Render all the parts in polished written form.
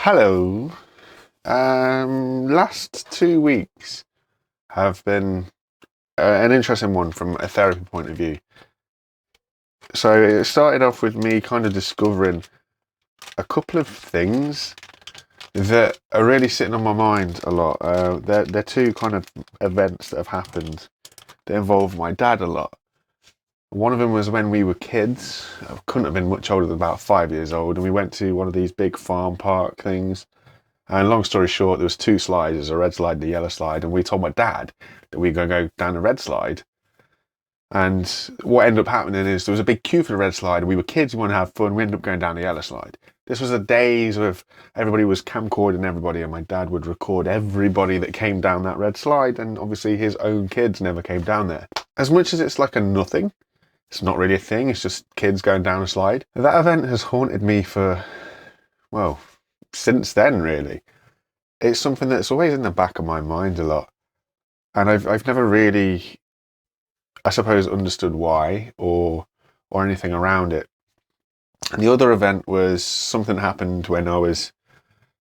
Hello. Last 2 weeks have been an interesting one from a therapy point of view. So it started off with me kind of discovering a couple of things that are really sitting on my mind a lot. They're two kind of events that have happened that involve my dad a lot. One of them was when we were kids. I couldn't have been much older than about 5 years old, and we went to one of these big farm park things. And long story short, there was two slides. There's a red slide and a yellow slide. And we told my dad that we were going to go down the red slide. And what ended up happening is there was a big queue for the red slide. We were kids, we wanted to have fun. We ended up going down the yellow slide. This was the days of everybody was camcording everybody, and my dad would record everybody that came down that red slide. And obviously his own kids never came down there. As much as it's like a nothing, it's not really a thing. It's just kids going down a slide. That event has haunted me for, well, since then, really. It's something that's always in the back of my mind a lot, and I've never really, I suppose, understood why or anything around it. And the other event was something that happened when I was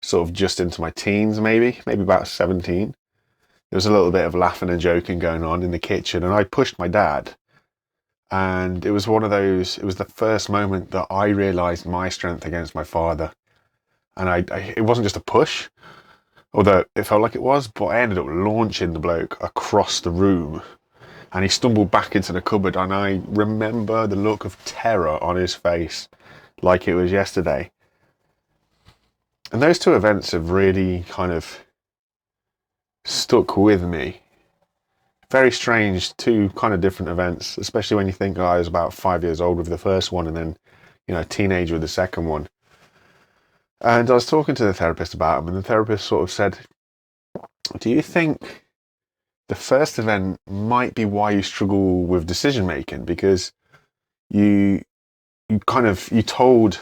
sort of just into my teens, maybe about 17. There was a little bit of laughing and joking going on in the kitchen, and I pushed my dad. And it was one of those, it was the first moment that I realised my strength against my father. And it wasn't just a push, although it felt like it was, but I ended up launching the bloke across the room, and he stumbled back into the cupboard, and I remember the look of terror on his face like it was yesterday. And those two events have really kind of stuck with me. Very strange, two kind of different events, especially when you think I was about 5 years old with the first one, and then, a teenager with the second one. And I was talking to the therapist about them, and the therapist sort of said, do you think the first event might be why you struggle with decision making? Because you told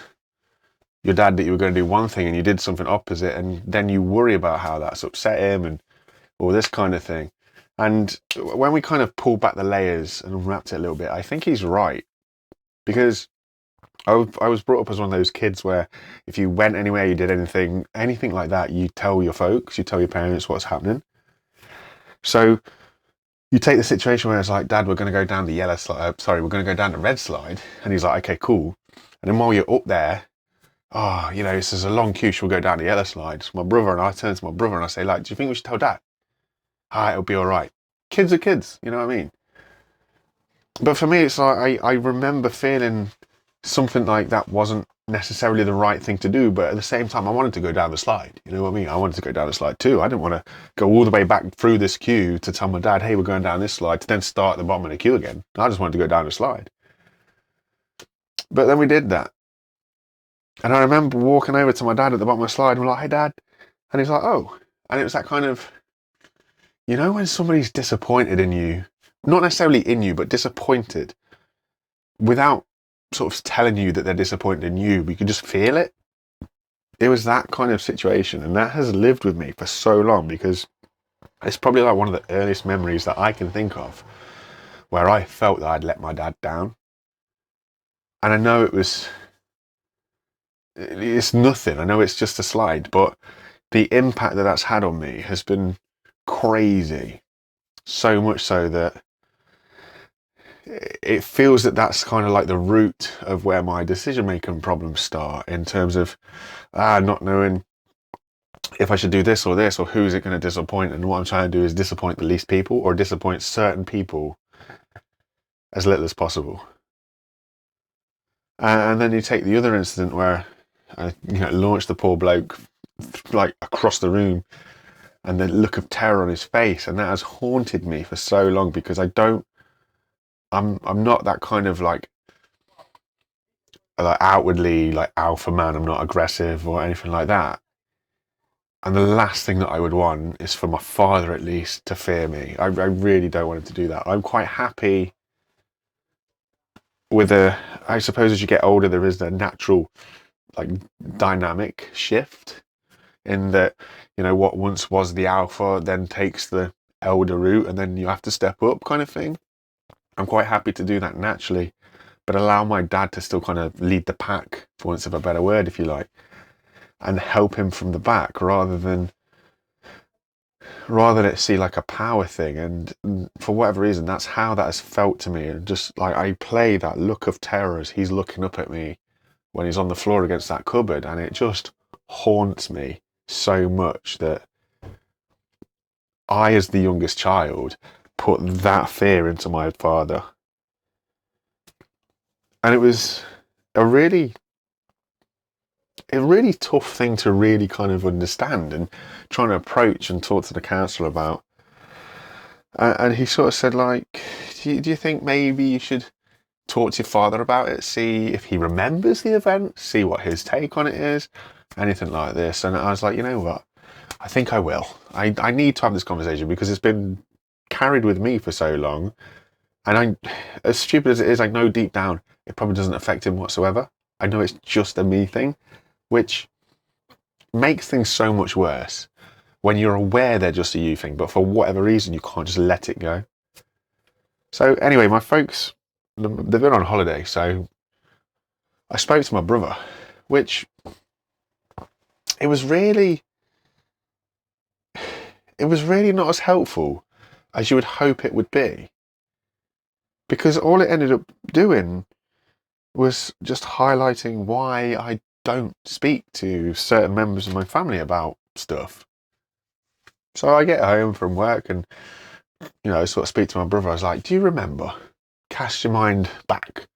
your dad that you were going to do one thing and you did something opposite, and then you worry about how that's upset him and all this kind of thing. And when we kind of pulled back the layers and unwrapped it a little bit, I think he's right. Because I was brought up as one of those kids where if you went anywhere, you did anything like that, you tell your folks, you tell your parents what's happening. So you take the situation where it's like, Dad, we're going to go down the yellow slide. We're going to go down the red slide. And he's like, okay, cool. And then while you're up there, this is a long queue. Should we go down the yellow slide? So my brother and I turn to my brother and I say, like, do you think we should tell Dad? It'll be all right. Kids are kids, you know what I mean? But for me, it's like I remember feeling something like that wasn't necessarily the right thing to do, but at the same time, I wanted to go down the slide. You know what I mean? I wanted to go down the slide too. I didn't want to go all the way back through this queue to tell my dad, hey, we're going down this slide, to then start at the bottom of the queue again. I just wanted to go down the slide. But then we did that. And I remember walking over to my dad at the bottom of the slide and I'm like, hey, Dad. And he's like, oh. And it was that kind of, when somebody's disappointed in you, not necessarily in you, but disappointed, without sort of telling you that they're disappointed in you, but you can just feel it. It was that kind of situation, and that has lived with me for so long, because it's probably like one of the earliest memories that I can think of where I felt that I'd let my dad down. And I know it's nothing. I know it's just a slide, but the impact that that's had on me has been crazy. So much so that it feels that that's kind of like the root of where my decision-making problems start, in terms of not knowing if I should do this or who's it going to disappoint. And what I'm trying to do is disappoint the least people, or disappoint certain people as little as possible. And then you take the other incident where I launched the poor bloke like across the room, and the look of terror on his face, and that has haunted me for so long, because I'm not that kind of like outwardly like alpha man. I'm not aggressive or anything like that. And the last thing that I would want is for my father, at least, to fear me. I really don't want him to do that. I'm quite happy with I suppose as you get older, there is a natural like dynamic shift in that, what once was the alpha then takes the elder route, and then you have to step up kind of thing. I'm quite happy to do that naturally, but allow my dad to still kind of lead the pack, for want of a better word, if you like. and help him from the back rather than it see like a power thing. And for whatever reason, that's how that has felt to me. And just like I play that look of terror as he's looking up at me when he's on the floor against that cupboard, and it just haunts me so much that I, as the youngest child, put that fear into my father. And it was a really tough thing to really kind of understand and trying to approach and talk to the counsellor about. And he sort of said, like, do you think maybe you should talk to your father about it, see if he remembers the event, see what his take on it is, anything like this? And I was like, you know what? I think I will. I need to have this conversation because it's been carried with me for so long. And as stupid as it is, I know deep down it probably doesn't affect him whatsoever. I know it's just a me thing, which makes things so much worse when you're aware they're just a you thing, but for whatever reason, you can't just let it go. So anyway, my folks, they've been on holiday, so I spoke to my brother, which it was really not as helpful as you would hope it would be. Because all it ended up doing was just highlighting why I don't speak to certain members of my family about stuff. So I get home from work and, sort of speak to my brother. I was like, do you remember? Cast your mind back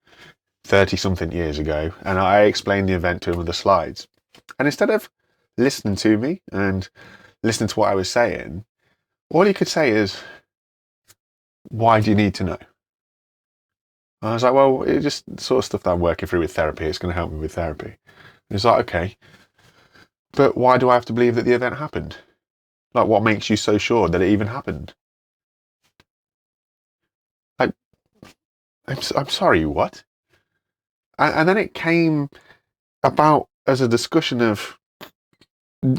30-something years ago. And I explained the event to him with the slides. And instead of listening to me and listening to what I was saying, all he could say is, why do you need to know? And I was like, well, it's just sort of stuff that I'm working through with therapy. It's going to help me with therapy. And he's like, okay, but why do I have to believe that the event happened? Like, what makes you so sure that it even happened? Like, I'm sorry, what? And then it came about as a discussion of,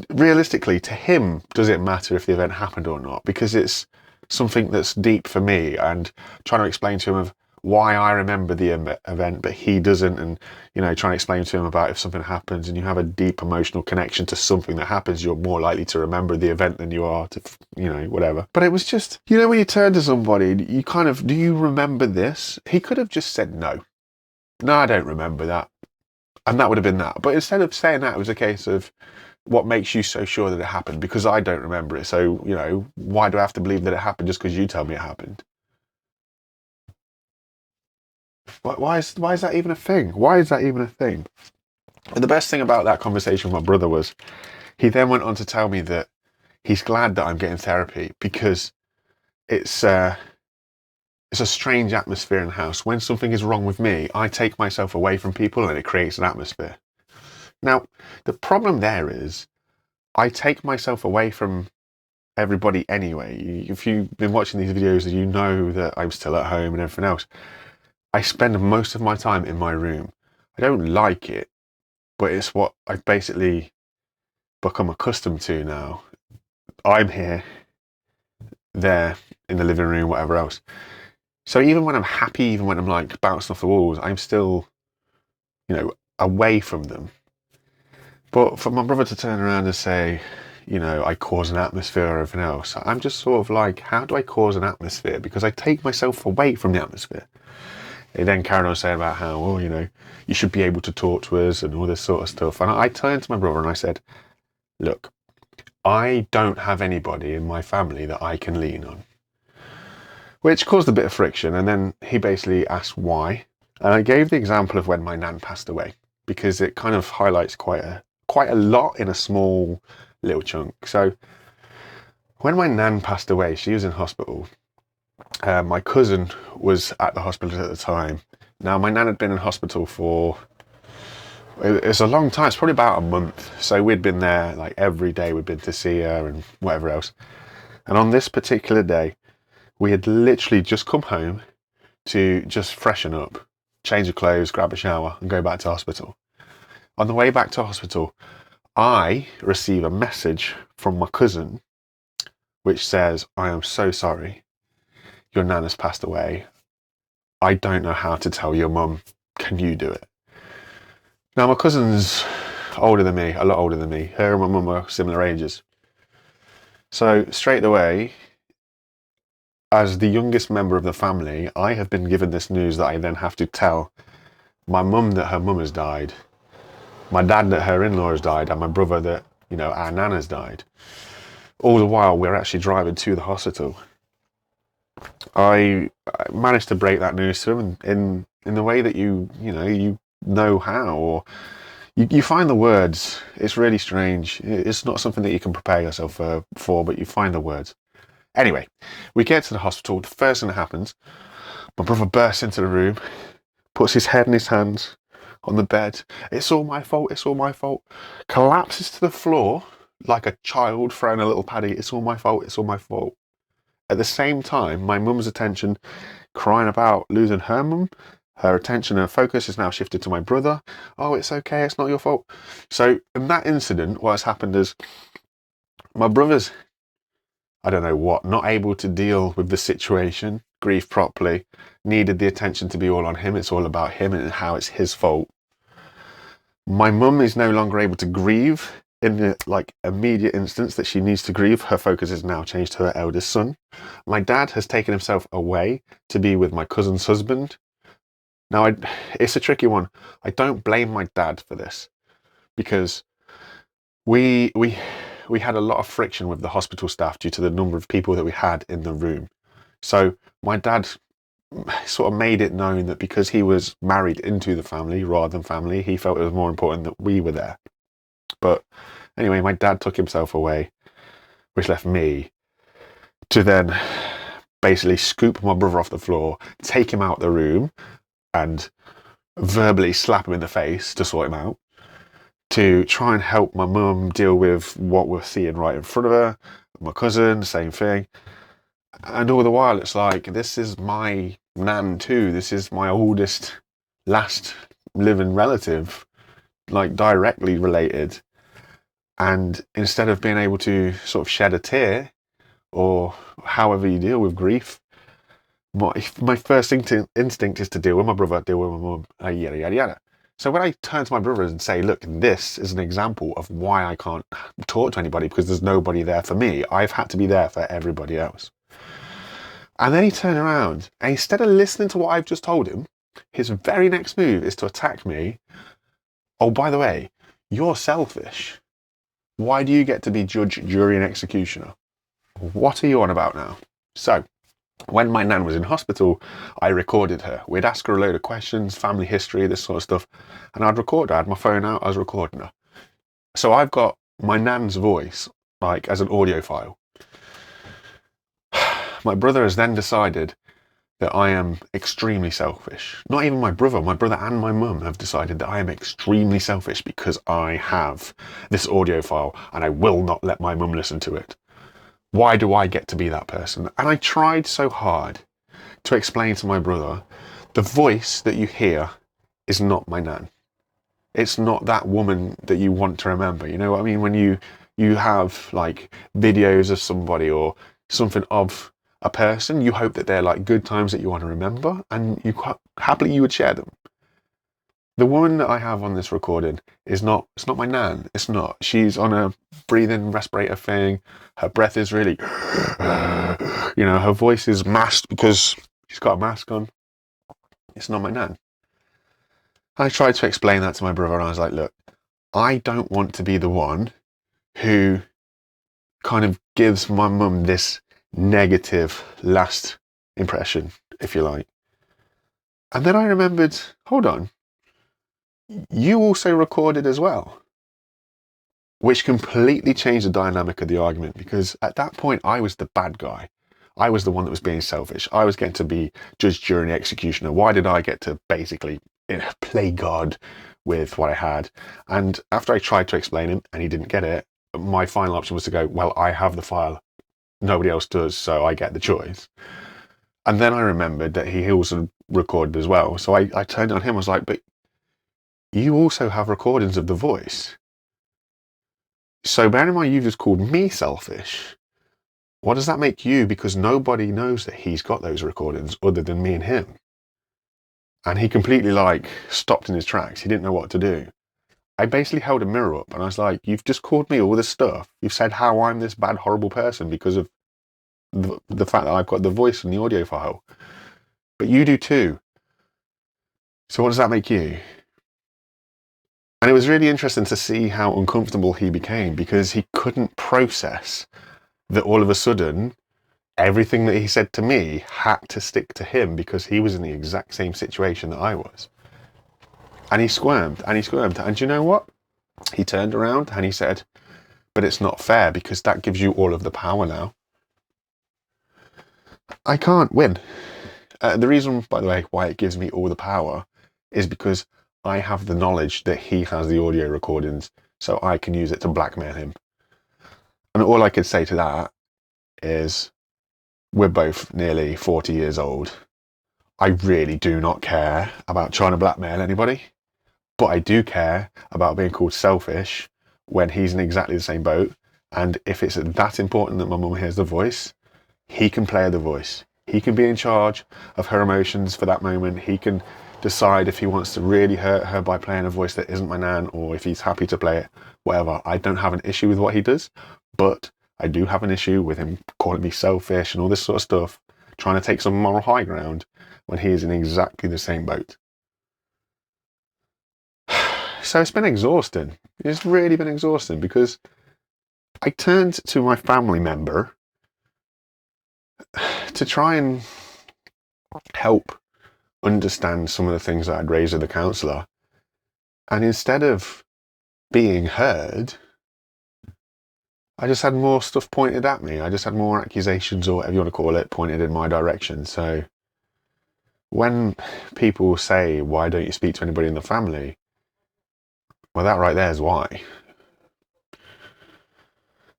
realistically, to him, does it matter if the event happened or not? Because it's something that's deep for me, and trying to explain to him of why I remember the event, but he doesn't, and, trying to explain to him about if something happens and you have a deep emotional connection to something that happens, you're more likely to remember the event than you are to, whatever. But it was just, when you turn to somebody, you kind of, do you remember this? He could have just said no. No, I don't remember that. And that would have been that. But instead of saying that, it was a case of, what makes you so sure that it happened? Because I don't remember it. So, why do I have to believe that it happened just because you tell me it happened? Why is that even a thing? Why is that even a thing? And the best thing about that conversation with my brother was, he then went on to tell me that he's glad that I'm getting therapy because it's a strange atmosphere in the house. When something is wrong with me, I take myself away from people and it creates an atmosphere. Now, the problem there is, I take myself away from everybody anyway. If you've been watching these videos, you know that I'm still at home and everything else. I spend most of my time in my room. I don't like it, but it's what I've basically become accustomed to now. I'm here, there, in the living room, whatever else. So even when I'm happy, even when I'm like bouncing off the walls, I'm still, away from them. But for my brother to turn around and say, I cause an atmosphere or everything else, I'm just sort of like, how do I cause an atmosphere? Because I take myself away from the atmosphere. He then carried on saying about how, you should be able to talk to us and all this sort of stuff. And I turned to my brother and I said, look, I don't have anybody in my family that I can lean on. Which caused a bit of friction. And then he basically asked why. And I gave the example of when my nan passed away, because it kind of highlights quite a lot in a small little chunk. So when my nan passed away, she was in hospital. My cousin was at the hospital at the time. Now, my nan had been in hospital for, it's a long time. It's probably about a month. So we'd been there like every day. We'd been to see her and whatever else. And on this particular day, we had literally just come home to just freshen up, change of clothes, grab a shower and go back to hospital. On the way back to hospital, I receive a message from my cousin which says, I am so sorry. Your nan has passed away. I don't know how to tell your mum. Can you do it? Now, my cousin's older than me, a lot older than me. Her and my mum were similar ages. So straight away, as the youngest member of the family, I have been given this news that I then have to tell my mum that her mum has died, my dad that her in-law has died, and my brother that, you know, our nan has died. All the while we're actually driving to the hospital. I managed to break that news to him in the way that you know how, or you find the words. It's really strange. It's not something that you can prepare yourself for, but you find the words. Anyway, we get to the hospital. The first thing that happens, my brother bursts into the room, puts his head in his hands on the bed. It's all my fault. It's all my fault. Collapses to the floor like a child throwing a little paddy. It's all my fault. It's all my fault. At the same time, my mum's attention, crying about losing her mum, her attention and focus is now shifted to my brother. Oh, it's okay. It's not your fault. So in that incident, what has happened is my brother's, I don't know what, not able to deal with the situation, grieve properly, needed the attention to be all on him. It's all about him and how it's his fault. My mum is no longer able to grieve in the immediate instance that she needs to grieve. Her focus is now changed to her eldest son. My dad has taken himself away to be with my cousin's husband. Now, it's a tricky one. I don't blame my dad for this, because we had a lot of friction with the hospital staff due to the number of people that we had in the room. So my dad sort of made it known that because he was married into the family rather than family, he felt it was more important that we were there. But anyway, my dad took himself away, which left me to then basically scoop my brother off the floor, take him out the room, and verbally slap him in the face to sort him out, to try and help my mum deal with what we're seeing right in front of her. My cousin, same thing. And all the while, it's like, this is my nan too. This is my oldest, last living relative, like directly related. And instead of being able to sort of shed a tear, or however you deal with grief, my first instinct is to deal with my brother, deal with my mum, yada, yada, yada. So when I turn to my brother and say, look, this is an example of why I can't talk to anybody, because there's nobody there for me. I've had to be there for everybody else. And then he turned around, and instead of listening to what I've just told him, his very next move is to attack me. Oh, by the way, you're selfish. Why do you get to be judge, jury, and executioner? What are you on about now? So, when my nan was in hospital, I recorded her. We'd ask her a load of questions, family history, this sort of stuff, and I'd record her. I had my phone out, I was recording her. So I've got my nan's voice, like, as an audio file. My brother has then decided that I am extremely selfish. Not even my brother and my mum have decided that I am extremely selfish because I have this audio file and I will not let my mum listen to it. Why do I get to be that person? And I tried so hard to explain to my brother, the voice that you hear is not my nan. It's not that woman that you want to remember. You know what I mean? When you have like videos of somebody or something of a person, you hope that they're like good times that you want to remember, and you happily you would share them. The woman that I have on this recording it's not my nan. It's not. She's on a breathing respirator thing. Her breath is really, her voice is masked because she's got a mask on. It's not my nan. I tried to explain that to my brother, and I was like, look, I don't want to be the one who kind of gives my mum this negative last impression, if you like. And then I remembered, hold on, you also recorded as well, which completely changed the dynamic of the argument, because at that point I was the bad guy. I was the one that was being selfish. I was getting to be judge, jury, and executioner. Why did I get to basically play God with what I had? And after I tried to explain him and he didn't get it, my final option was to go, well, I have the file. Nobody else does, so I get the choice. And then I remembered that he also recorded as well. So I turned on him, I was like, but you also have recordings of the voice. So bearing in mind you've just called me selfish, what does that make you? Because nobody knows that he's got those recordings other than me and him. And he completely stopped in his tracks. He didn't know what to do. I basically held a mirror up and I was like, you've just called me all this stuff. You've said how I'm this bad, horrible person because of the fact that I've got the voice and the audio file. But you do too. So what does that make you? And it was really interesting to see how uncomfortable he became because he couldn't process that all of a sudden everything that he said to me had to stick to him because he was in the exact same situation that I was. And he squirmed and he squirmed. And do you know what? He turned around and he said, but it's not fair because that gives you all of the power now. I can't win. The reason, by the way, why it gives me all the power is because I have the knowledge that he has the audio recordings, so I can use it to blackmail him. And all I could say to that is, we're both nearly 40 years old. I really do not care about trying to blackmail anybody, but I do care about being called selfish when he's in exactly the same boat. And if it's that important that my mum hears the voice, he can play the voice. He can be in charge of her emotions for that moment. He can decide if he wants to really hurt her by playing a voice that isn't my nan, or if he's happy to play it, whatever. I don't have an issue with what he does, but I do have an issue with him calling me selfish and all this sort of stuff, trying to take some moral high ground when he is in exactly the same boat. So it's been exhausting. It's really been exhausting because I turned to my family member to try and help understand some of the things that I'd raised with the counsellor. And instead of being heard, I just had more stuff pointed at me. I just had more accusations, or whatever you want to call it, pointed in my direction. So when people say, why don't you speak to anybody in the family? Well, that right there is why.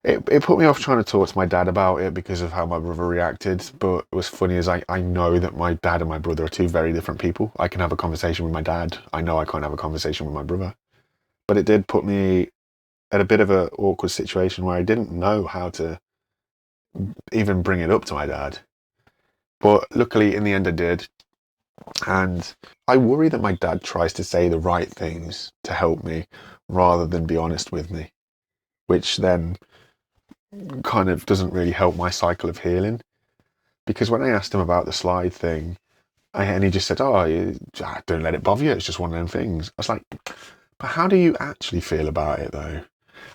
It put me off trying to talk to my dad about it because of how my brother reacted. But it was funny as I know that my dad and my brother are two very different people. I can have a conversation with my dad. I know I can't have a conversation with my brother. But it did put me at a bit of an awkward situation where I didn't know how to even bring it up to my dad. But luckily, in the end, I did. And I worry that my dad tries to say the right things to help me rather than be honest with me, which then kind of doesn't really help my cycle of healing. Because when I asked him about the slide thing, and he just said, oh, don't let it bother you, it's just one of them things. I was like, but how do you actually feel about it though?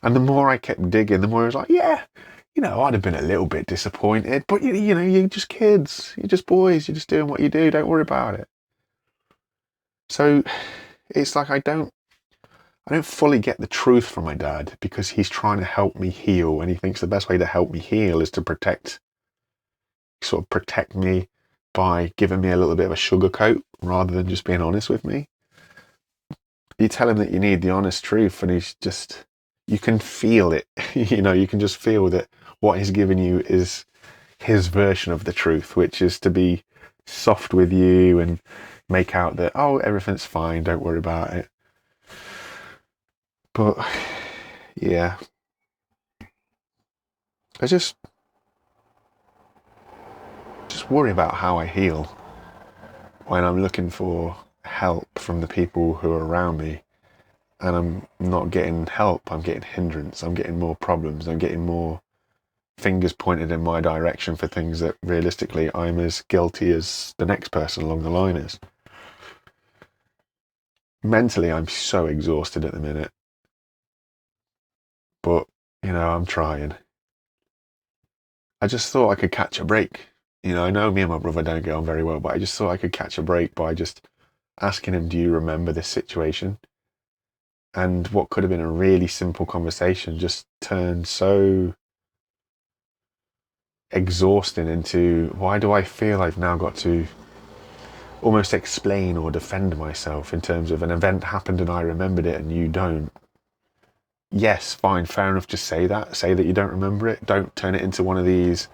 And the more I kept digging, the more I was like, yeah, I'd have been a little bit disappointed, but you're just kids, you're just boys, you're just doing what you do, don't worry about it. So it's like I don't fully get the truth from my dad because he's trying to help me heal, and he thinks the best way to help me heal is to protect me by giving me a little bit of a sugar coat rather than just being honest with me. You tell him that you need the honest truth and you can feel it. You can just feel that what he's giving you is his version of the truth, which is to be soft with you and make out that, oh, everything's fine, don't worry about it. But yeah, I just worry about how I heal when I'm looking for help from the people who are around me and I'm not getting help. I'm getting hindrance, I'm getting more problems, I'm getting more fingers pointed in my direction for things that realistically I'm as guilty as the next person along the line is. Mentally, I'm so exhausted at the minute, but I'm trying. I just thought I could catch a break. I know me and my brother don't get on very well, but I just thought I could catch a break by just asking him, do you remember this situation? And what could have been a really simple conversation just turned so exhausting into, why do I feel I've now got to almost explain or defend myself in terms of an event happened and I remembered it and you don't? Yes, fine, fair enough, just say that you don't remember it. Don't turn it into one of these,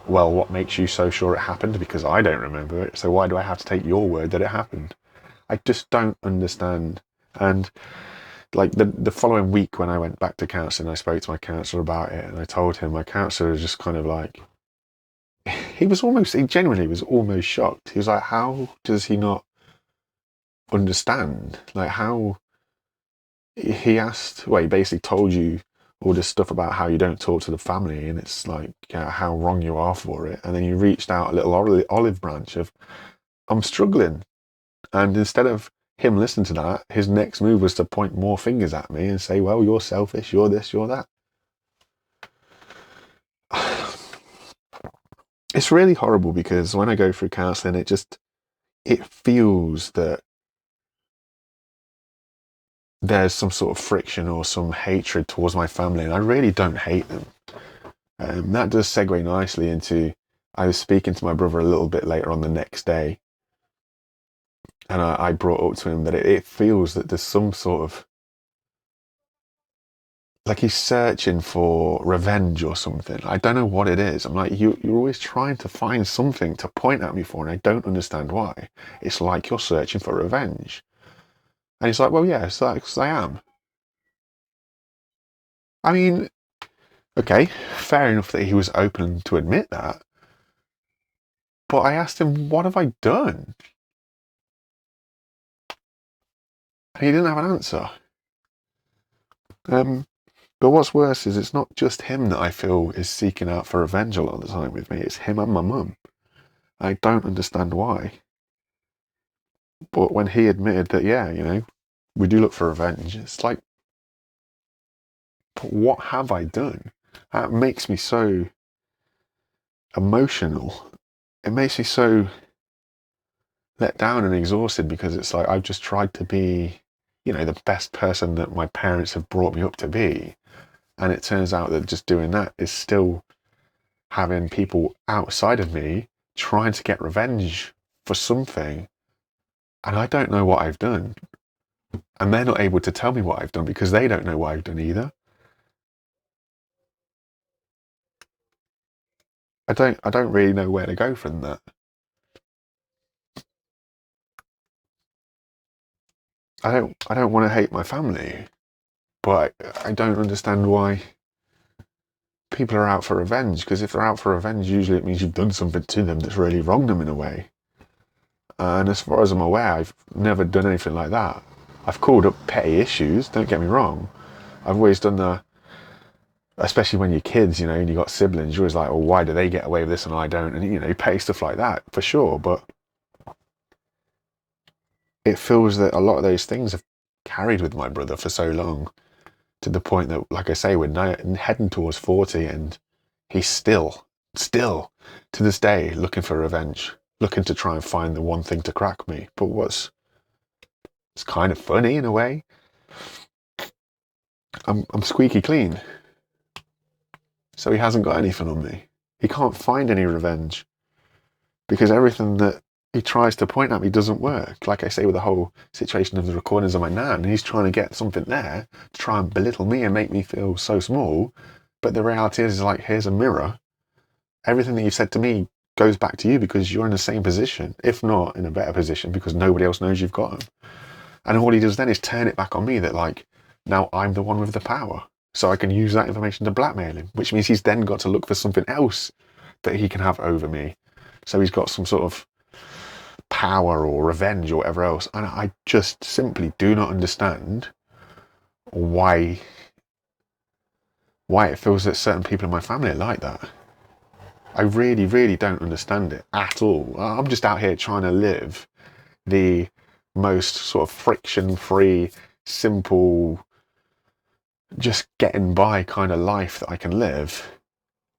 well, what makes you so sure it happened? Because I don't remember it, so why do I have to take your word that it happened? I just don't understand. And like the following week when I went back to counselling, I spoke to my counsellor about it and I told him. My counsellor was just kind of like, he genuinely was almost shocked. He was like, how does he not understand? Like, how he asked, well, he basically told you all this stuff about how you don't talk to the family, and it's like how wrong you are for it. And then you reached out a little olive branch of, I'm struggling. And instead of him listening to that, his next move was to point more fingers at me and say, well, you're selfish, you're this, you're that. It's really horrible because when I go through counselling, it feels that there's some sort of friction or some hatred towards my family, and I really don't hate them. That does segue nicely into, I was speaking to my brother a little bit later on the next day, and I brought up to him that it feels that there's some sort of, like he's searching for revenge or something. I don't know what it is. I'm like, you're always trying to find something to point at me for, and I don't understand why. It's like you're searching for revenge. And he's like, well, yes, I am. I mean, okay, fair enough that he was open to admit that. But I asked him, what have I done? And he didn't have an answer. But what's worse is it's not just him that I feel is seeking out for revenge a lot of the time with me. It's him and my mum. I don't understand why. But when he admitted that, yeah, we do look for revenge, it's like, but what have I done? That makes me so emotional. It makes me so let down and exhausted because it's like I've just tried to be, the best person that my parents have brought me up to be. And it turns out that just doing that is still having people outside of me trying to get revenge for something. And I don't know what I've done. And they're not able to tell me what I've done because they don't know what I've done either. I don't really know where to go from that. I don't want to hate my family, but I don't understand why people are out for revenge, because if they're out for revenge, usually it means you've done something to them that's really wronged them in a way. And as far as I'm aware, I've never done anything like that. I've called up petty issues, don't get me wrong. I've always done especially when you're kids, and you got siblings, you're always like, well, why do they get away with this and I don't? And, petty stuff like that, for sure. But it feels that a lot of those things have carried with my brother for so long, to the point that, like I say, we're now heading towards 40 and he's still, to this day, looking for revenge, looking to try and find the one thing to crack me. But it's kind of funny in a way, I'm squeaky clean. So he hasn't got anything on me. He can't find any revenge because everything that he tries to point at me doesn't work. Like I say, with the whole situation of the recordings of my nan, he's trying to get something there to try and belittle me and make me feel so small. But the reality is like, here's a mirror. Everything that you've said to me goes back to you because you're in the same position, if not in a better position, because nobody else knows you've got them. And all he does then is turn it back on me that, like, now I'm the one with the power. So I can use that information to blackmail him, which means he's then got to look for something else that he can have over me. So he's got some sort of power or revenge or whatever else. And I just simply do not understand why it feels that certain people in my family are like that. I really, really don't understand it at all. I'm just out here trying to live the most sort of friction-free, simple, just getting by kind of life that I can live.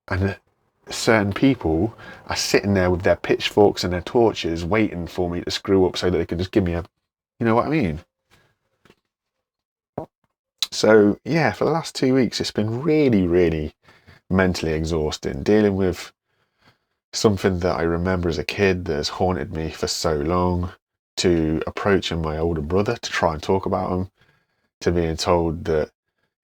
And certain people are sitting there with their pitchforks and their torches waiting for me to screw up so that they can just give me you know what I mean? So yeah, for the last 2 weeks, it's been really, really mentally exhausting, dealing with something that I remember as a kid that has haunted me for so long, to approaching my older brother to try and talk about him, to being told that,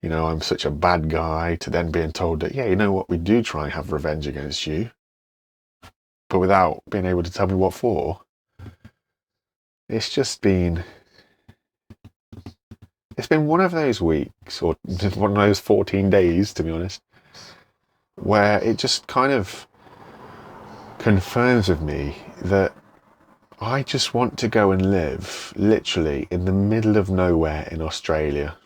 I'm such a bad guy, to then being told that, yeah, you know what, we do try and have revenge against you, but without being able to tell me what for. It's been one of those weeks, or one of those 14 days, to be honest, where it just kind of confirms with me that I just want to go and live literally in the middle of nowhere in Australia.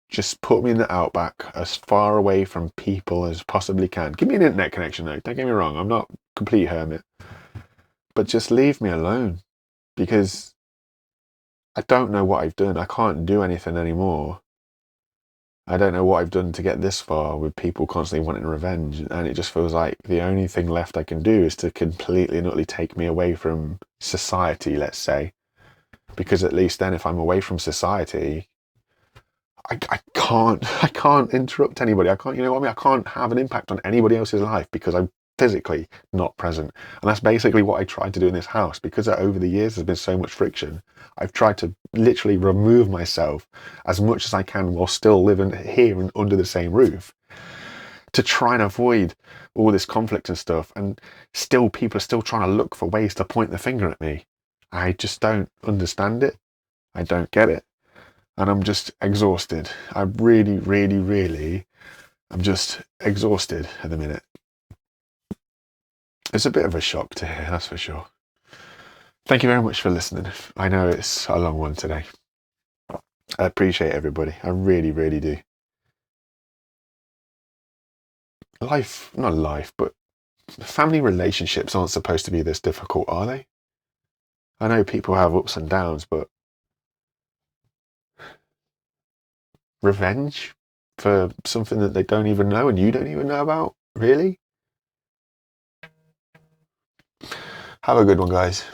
just put me in the outback, as far away from people as possibly can. Give me an internet connection though, don't get me wrong, I'm not a complete hermit. But just leave me alone, because I don't know what I've done. I can't do anything anymore. I don't know what I've done to get this far with people constantly wanting revenge. And it just feels like the only thing left I can do is to completely and utterly take me away from society, let's say. Because at least then if I'm away from society, I can't interrupt anybody. I can't, you know what I mean? I can't have an impact on anybody else's life because I'm physically not present. And that's basically what I tried to do in this house. Because over the years there's been so much friction, I've tried to literally remove myself as much as I can while still living here and under the same roof, to try and avoid all this conflict and stuff. And still people are still trying to look for ways to point the finger at me. I just don't understand it. I don't get it. And I'm just exhausted. I really, I'm just exhausted at the minute. It's a bit of a shock to hear, that's for sure. Thank you very much for listening. I know it's a long one today. I appreciate everybody. I really do. Not life, but family relationships aren't supposed to be this difficult, are they? I know people have ups and downs, but revenge for something that they don't even know and you don't even know about? Really? Have a good one, guys.